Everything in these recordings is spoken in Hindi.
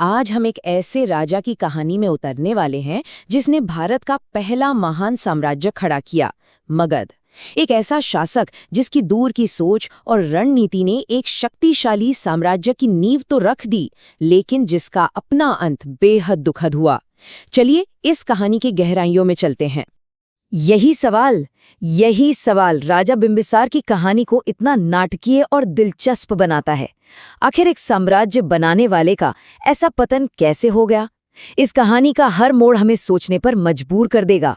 आज हम एक ऐसे राजा की कहानी में उतरने वाले हैं जिसने भारत का पहला महान साम्राज्य खड़ा किया, मगध। एक ऐसा शासक जिसकी दूर की सोच और रणनीति ने एक शक्तिशाली साम्राज्य की नींव तो रख दी, लेकिन जिसका अपना अंत बेहद दुखद हुआ। चलिए इस कहानी की गहराइयों में चलते हैं। यही सवाल राजा बिंबिसार की कहानी को इतना नाटकीय और दिलचस्प बनाता है। आखिर एक साम्राज्य बनाने वाले का ऐसा पतन कैसे हो गया? इस कहानी का हर मोड़ हमें सोचने पर मजबूर कर देगा।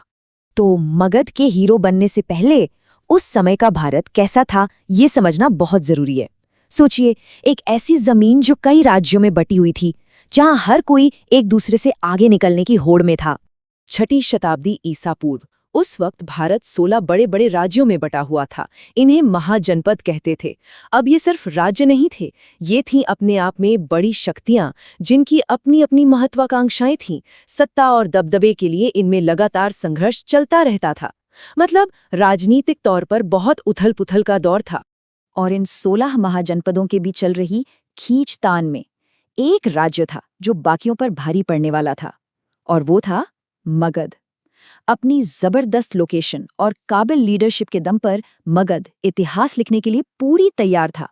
तो मगध के हीरो बनने से पहले उस समय का भारत कैसा था, ये समझना बहुत जरूरी है। सोचिए, एक ऐसी जमीन जो कई राज्यों में बटी हुई थी, जहां हर कोई एक दूसरे से आगे निकलने की होड़ में था। 6वीं शताब्दी ईसा पूर्व। उस वक्त भारत 16 बड़े बड़े राज्यों में बटा हुआ था। इन्हें महाजनपद कहते थे। अब ये सिर्फ राज्य नहीं थे, ये थीं अपने आप में बड़ी शक्तियां, जिनकी अपनी अपनी महत्वाकांक्षाएं थीं। सत्ता और दबदबे के लिए इनमें लगातार संघर्ष चलता रहता था। मतलब राजनीतिक तौर पर बहुत उथल-पुथल का दौर था। और इन 16 महाजनपदों के बीच चल रही खींचतान में एक राज्य था जो बाकियों पर भारी पड़ने वाला था, और वो था मगध। अपनी जबरदस्त लोकेशन और काबिल लीडरशिप के दम पर मगध इतिहास लिखने के लिए पूरी तैयार था।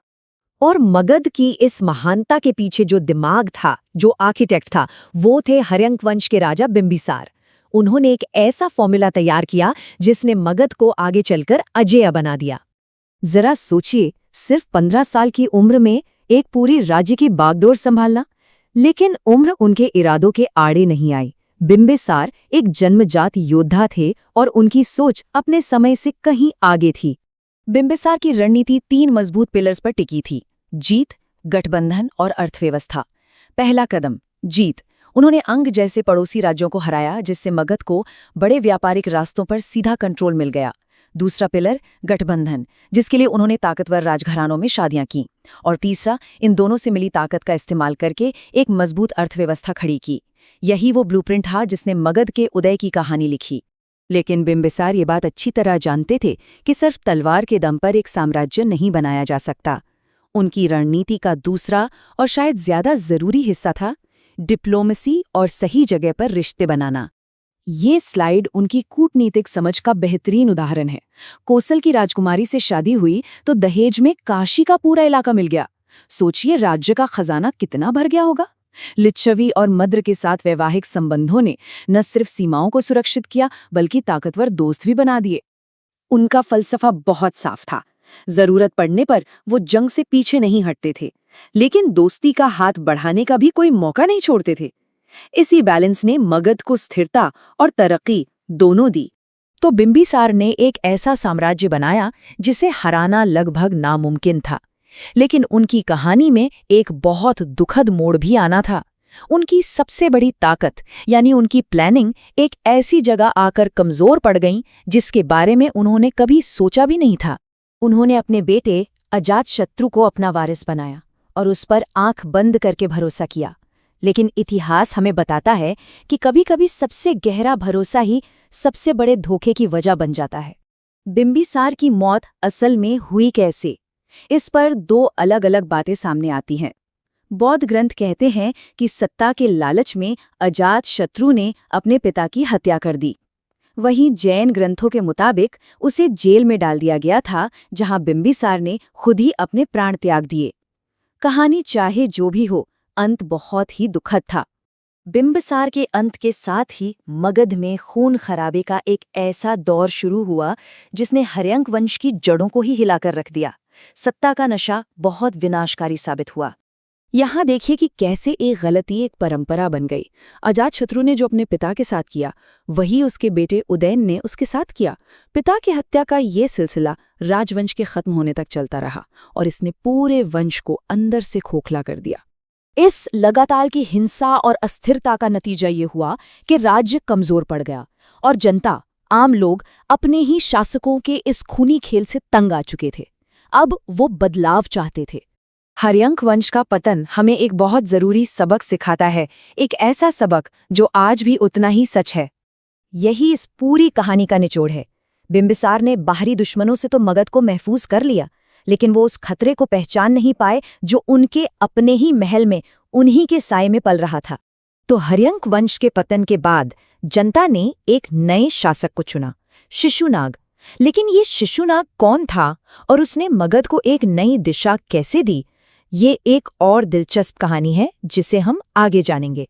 और मगध की इस महानता के पीछे जो दिमाग था, जो आर्किटेक्ट था, वो थे हर्यंक वंश के राजा बिंबिसार। उन्होंने एक ऐसा फॉर्मूला तैयार किया जिसने मगध को आगे चलकर अजेय बना दिया। जरा सोचिए, सिर्फ 15 साल की उम्र में एक पूरी राज्य की बागडोर संभालना। लेकिन उम्र उनके इरादों के आड़े नहीं आई। बिंबिसार एक जन्मजात योद्धा थे और उनकी सोच अपने समय से कहीं आगे थी। बिंबिसार की रणनीति 3 मजबूत पिलर्स पर टिकी थी: जीत, गठबंधन और अर्थव्यवस्था। पहला कदम, जीत। उन्होंने अंग जैसे पड़ोसी राज्यों को हराया, जिससे मगध को बड़े व्यापारिक रास्तों पर सीधा कंट्रोल मिल गया। दूसरा पिलर, गठबंधन, जिसके लिए उन्होंने ताकतवर राजघरानों में शादियां की। और तीसरा, इन दोनों से मिली ताकत का इस्तेमाल करके एक मजबूत अर्थव्यवस्था खड़ी की। यही वो ब्लूप्रिंट था जिसने मगध के उदय की कहानी लिखी। लेकिन बिंबिसार ये बात अच्छी तरह जानते थे कि सिर्फ तलवार के दम पर एक साम्राज्य नहीं बनाया जा सकता। उनकी रणनीति का दूसरा और शायद ज्यादा जरूरी हिस्सा था डिप्लोमेसी और सही जगह पर रिश्ते बनाना। ये स्लाइड उनकी कूटनीतिक समझ का बेहतरीन उदाहरण है। कोसल की राजकुमारी से शादी हुई तो दहेज में काशी का पूरा इलाका मिल गया। सोचिए, राज्य का खजाना कितना भर गया होगा। लिच्छवी और मद्र के साथ वैवाहिक संबंधों ने न सिर्फ सीमाओं को सुरक्षित किया, बल्कि ताकतवर दोस्त भी बना दिए। उनका फलसफा बहुत साफ था। जरूरत पड़ने पर वो जंग से पीछे नहीं हटते थे, लेकिन दोस्ती का हाथ बढ़ाने का भी कोई मौका नहीं छोड़ते थे। इसी बैलेंस ने मगध को स्थिरता और तरक्की दोनों दी। तो बिंबिसार ने एक ऐसा साम्राज्य बनाया जिसे हराना लगभग नामुमकिन था। लेकिन उनकी कहानी में एक बहुत दुखद मोड़ भी आना था। उनकी सबसे बड़ी ताकत यानी उनकी प्लानिंग एक ऐसी जगह आकर कमजोर पड़ गई जिसके बारे में उन्होंने कभी सोचा भी नहीं था। उन्होंने अपने बेटे अजातशत्रु को अपना वारिस बनाया और उस पर आंख बंद करके भरोसा किया। लेकिन इतिहास हमें बताता है कि कभी-कभी सबसे गहरा भरोसा ही सबसे बड़े धोखे की वजह बन जाता है। बिंबिसार की मौत असल में हुई कैसे? इस पर 2 अलग-अलग बातें सामने आती हैं। बौद्ध ग्रंथ कहते हैं कि सत्ता के लालच में अजातशत्रु ने अपने पिता की हत्या कर दी। वहीं जैन ग्रंथों के मुताबिक उसे जेल में डाल दिया गया था, जहां बिंबिसार ने खुद ही अपने प्राण त्याग दिए। कहानी चाहे जो भी हो, अंत बहुत ही दुखद था। बिंबिसार के अंत के साथ ही मगध में खून खराबे का एक ऐसा दौर शुरू हुआ जिसने हर्यंक वंश की जड़ों को ही हिलाकर रख दिया। सत्ता का नशा बहुत विनाशकारी साबित हुआ। यहाँ देखिए कि कैसे एक गलती एक परंपरा बन गई। अजातशत्रु ने जो अपने पिता के साथ किया, वही उसके बेटे उदयन ने उसके साथ किया। पिता की हत्या का ये सिलसिला राजवंश के खत्म होने तक चलता रहा और इसने पूरे वंश को अंदर से खोखला कर दिया। इस लगातार की हिंसा और अस्थिरता का नतीजा ये हुआ कि राज्य कमजोर पड़ गया और जनता, आम लोग अपने ही शासकों के इस खूनी खेल से तंग आ चुके थे। अब वो बदलाव चाहते थे। हर्यंक वंश का पतन हमें एक बहुत जरूरी सबक सिखाता है, एक ऐसा सबक जो आज भी उतना ही सच है। यही इस पूरी कहानी का निचोड़ है। बिंबिसार ने बाहरी दुश्मनों से तो मगध को महफूज कर लिया, लेकिन वो उस खतरे को पहचान नहीं पाए जो उनके अपने ही महल में उन्हीं के साए में पल रहा था। तो हर्यंक वंश के पतन के बाद जनता ने एक नए शासक को चुना, शिशुनाग। लेकिन ये शिशुनाग कौन था और उसने मगध को एक नई दिशा कैसे दी, ये एक और दिलचस्प कहानी है जिसे हम आगे जानेंगे।